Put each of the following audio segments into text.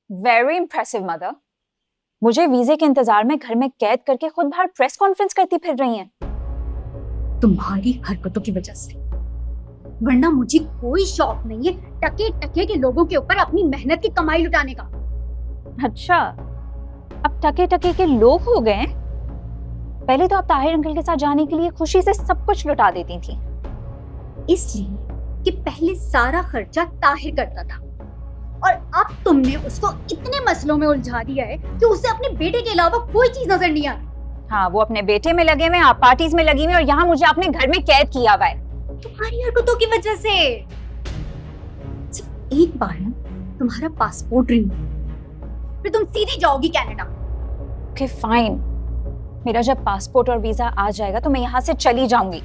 Very impressive mother. मुझे वीजे के इंतजार में घर में कैद करके खुद बाहर प्रेस कॉन्फ्रेंस करती फिर रही हैं। तुम्हारी हरकतों की वजह से, वरना मुझे कोई शौक नहीं है टके टके के लोगों के ऊपर अपनी मेहनत की कमाई लुटाने का। अच्छा, अब टके टके के लोग हो गए? पहले तो आप ताहिर अंकल के साथ जाने के लिए खुशी से सब कुछ लुटा देती थी। इसलिए कि पहले सारा खर्चा ताहिर करता था और अब तुमने उसको इतने मसलों में उलझा दिया है कि उसे अपने बेटे के अलावा कोई चीज नजर नहीं आती। हाँ, वो अपने बेटे में लगे हुए, आप पार्टीज में लगी हुई, और यहाँ मुझे अपने घर में कैद किया हुआ है तुम्हारी हरकतों की वजह से। सिर्फ एक बार ना तुम्हारा पासपोर्ट रिन्यू, फिर तुम सीधी जाओगी कनाडा। ओके फाइन, मेरा जब पासपोर्ट और वीजा आ जाएगा तो मैं यहाँ से चली जाऊंगी,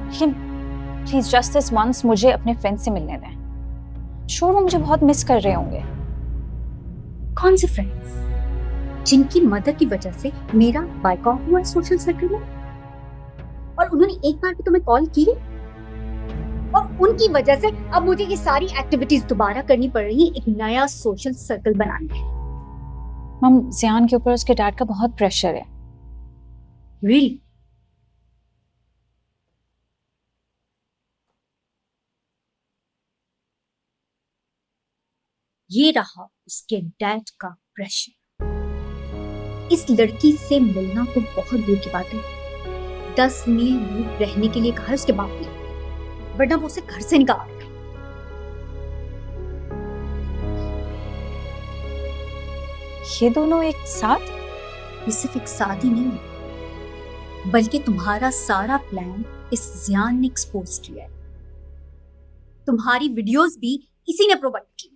लेकिन प्लीज जस्ट दिस वंस मुझे अपने फ्रेंड से मिलने दें। श्योर वो मुझे बहुत मिस कर रहे होंगे। कौन से फ्रेंड्स जिनकी मदद की वजह से मेरा बायकॉट हुआ सोशल सर्कल में, और उन्होंने एक बार भी तुम्हें कॉल की, और उनकी वजह से अब मुझे ये सारी एक्टिविटीज दोबारा करनी पड़ रही है एक नया सोशल सर्कल बनाने के लिए। मम, जियान के ऊपर उसके डैड का बहुत प्रेशर है। Really? ये रहा उसके डैड का प्रेशर। इस लड़की से मिलना तो बहुत दूर की बात है, 10 मील दूर रहने के लिए कहा है उसके बाप ने, वरना वो उसे घर से निकाल देगा। ये दोनों एक साथ? ये सिर्फ एक साथ ही नहीं, बल्कि तुम्हारा सारा प्लान इस जियान ने एक्सपोज किया है। तुम्हारी वीडियोस भी इसी ने प्रोवाइड की है।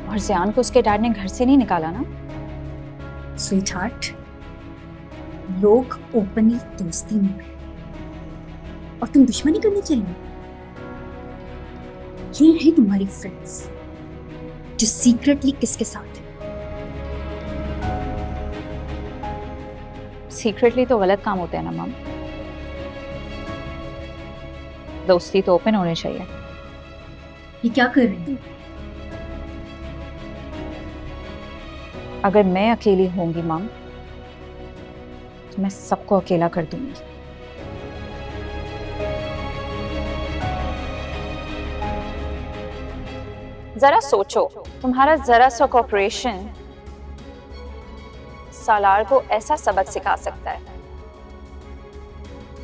और जियान को उसके डैड ने घर से नहीं निकाला ना? स्वीटहार्ट, लोग ओपनली दोस्ती में हैं और तुम दुश्मनी करने चली। ये है तुम्हारी फ्रेंड्स जो सीक्रेटली किसके साथ है। सीक्रेटली तो गलत काम होते हैं ना मम, दोस्ती तो ओपन होनी चाहिए। ये क्या कर रही थी? अगर मैं अकेली होंगी मम तो मैं सबको अकेला कर दूंगी। जरा सोचो, तुम्हारा जरा सा कॉपरेशन सालार को ऐसा सबक सिखा सकता है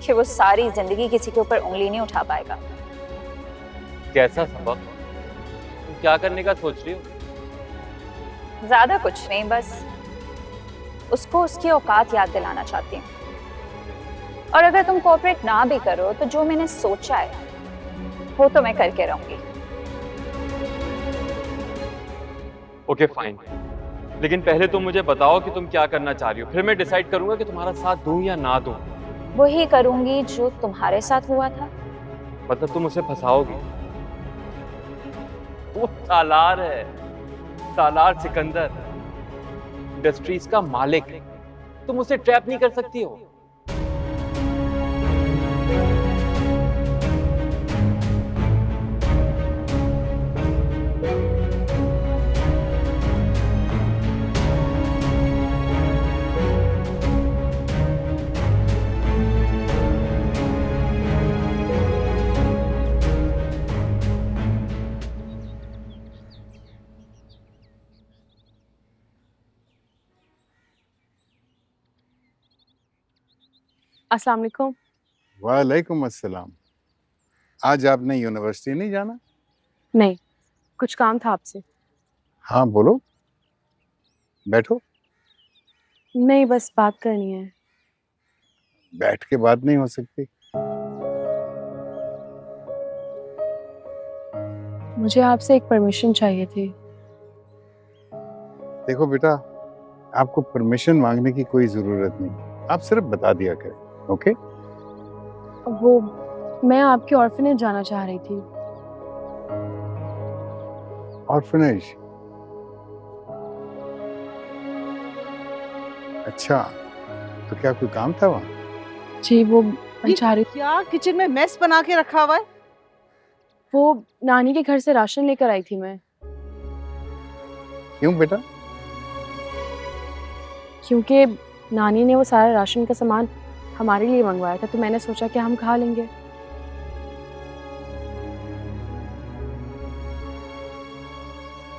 कि वो सारी जिंदगी किसी के ऊपर उंगली नहीं उठा पाएगा। कैसा सबक? तुम क्या करने का सोच रही हो? ज्यादा कुछ नहीं, बस उसको उसकी औकात याद दिलाना चाहती हूँ। और अगर तुम कोऑपरेट ना भी करो तो जो मैंने सोचा है वो तो मैं करके रहूंगी। ओके फाइन, लेकिन पहले तुम मुझे बताओ कि तुम क्या करना चाह रही हो, फिर मैं डिसाइड करूंगा कि तुम्हारा साथ दूं या ना दूं। वही करूंगी जो तुम्हारे साथ हुआ था। मतलब तुम उसे फंसाओगी? वो सालार है, सालार सिकंदर, इंडस्ट्रीज का मालिक। तुम उसे ट्रैप नहीं कर सकती हो। अस्सलाम वालेकुम। वालेकुम अस्सलाम। आज आपने यूनिवर्सिटी नहीं जाना? नहीं, कुछ काम था आपसे। हाँ बोलो, बैठो। नहीं, बस बात करनी है। बैठ के बात नहीं हो सकती? मुझे आपसे एक परमिशन चाहिए थी। देखो बेटा, आपको परमिशन मांगने की कोई जरूरत नहीं, आप सिर्फ बता दिया करें। ओके? वो मैं आपके ऑर्फनेज जाना चाह रही थी। ऑर्फनेज? अच्छा, तो क्या कोई काम था वहाँ? जी, वो मैं चाह रही थी। क्या किचन में मेस बना के रखा हुआ है? वो नानी के घर से राशन लेकर आई थी मैं। क्यों बेटा? क्योंकि नानी ने वो सारा राशन का सामान हमारे लिए मंगवाया था, तो मैंने सोचा कि हम खा लेंगे।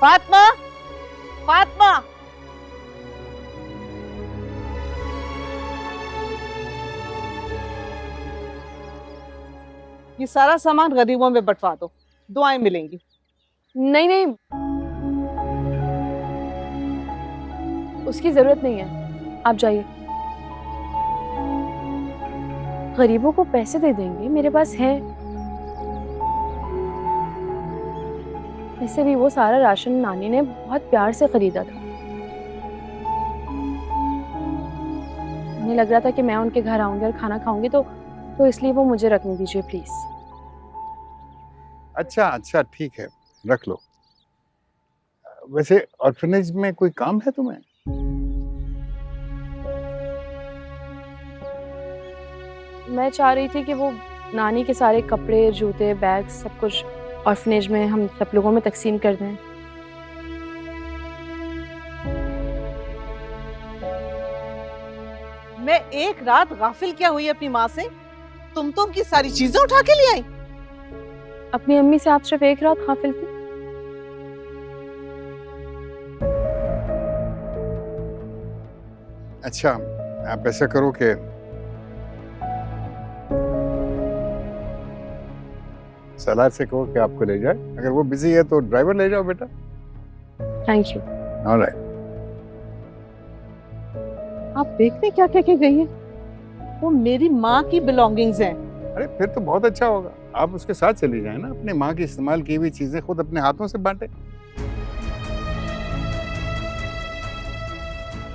फातिमा, फातिमा, ये सारा सामान गरीबों में बंटवा दो, दुआएं मिलेंगी। नहीं नहीं, उसकी जरूरत नहीं है, आप जाइए। गरीबों को पैसे दे देंगे, मेरे पास है। वैसे भी वो सारा राशन नानी ने बहुत प्यार से खरीदा था। मुझे लग रहा था कि मैं उनके घर आऊंगी और खाना खाऊंगी, तो इसलिए वो मुझे रखने दीजिए प्लीज। अच्छा अच्छा ठीक है, रख लो। वैसे ऑर्फनेज में कोई काम है तुम्हें? मैं चाह रही थी कि वो नानी के सारे कपड़े, जूते, बैग, सब कुछ ऑर्फनेज में हम सब लोगों में तकसीम कर दें। मैं एक रात गाफिल क्या हुई अपनी माँ से, तुम तो उनकी सारी चीजें उठा के ले आई। अपनी अम्मी से आप सिर्फ एक रात गाफिल थी? अच्छा, आप ऐसा करो कि सलार से कहो कि आपको ले जाए। अगर वो बिजी है तो ड्राइवर ले जाओ बेटा। Thank you. ऑलराइट। आप देखने क्या कह के गई है, वो मेरी माँ की बिलोंगिंग्स हैं। अरे फिर तो बहुत अच्छा होगा, आप उसके साथ चली जाए ना, अपने माँ की इस्तेमाल की हुई चीजें खुद अपने हाथों से बांटे।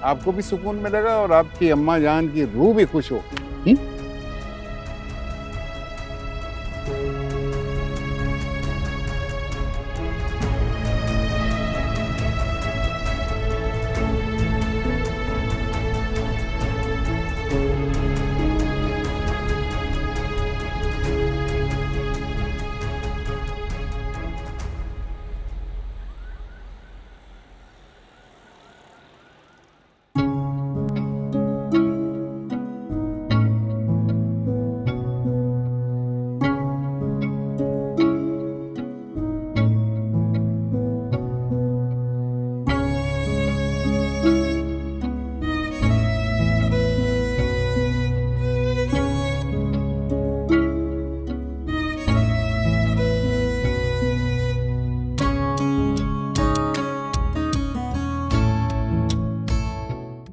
आपको भी सुकून मिलेगा और आपकी अम्मा जान की रूह भी खुश हो।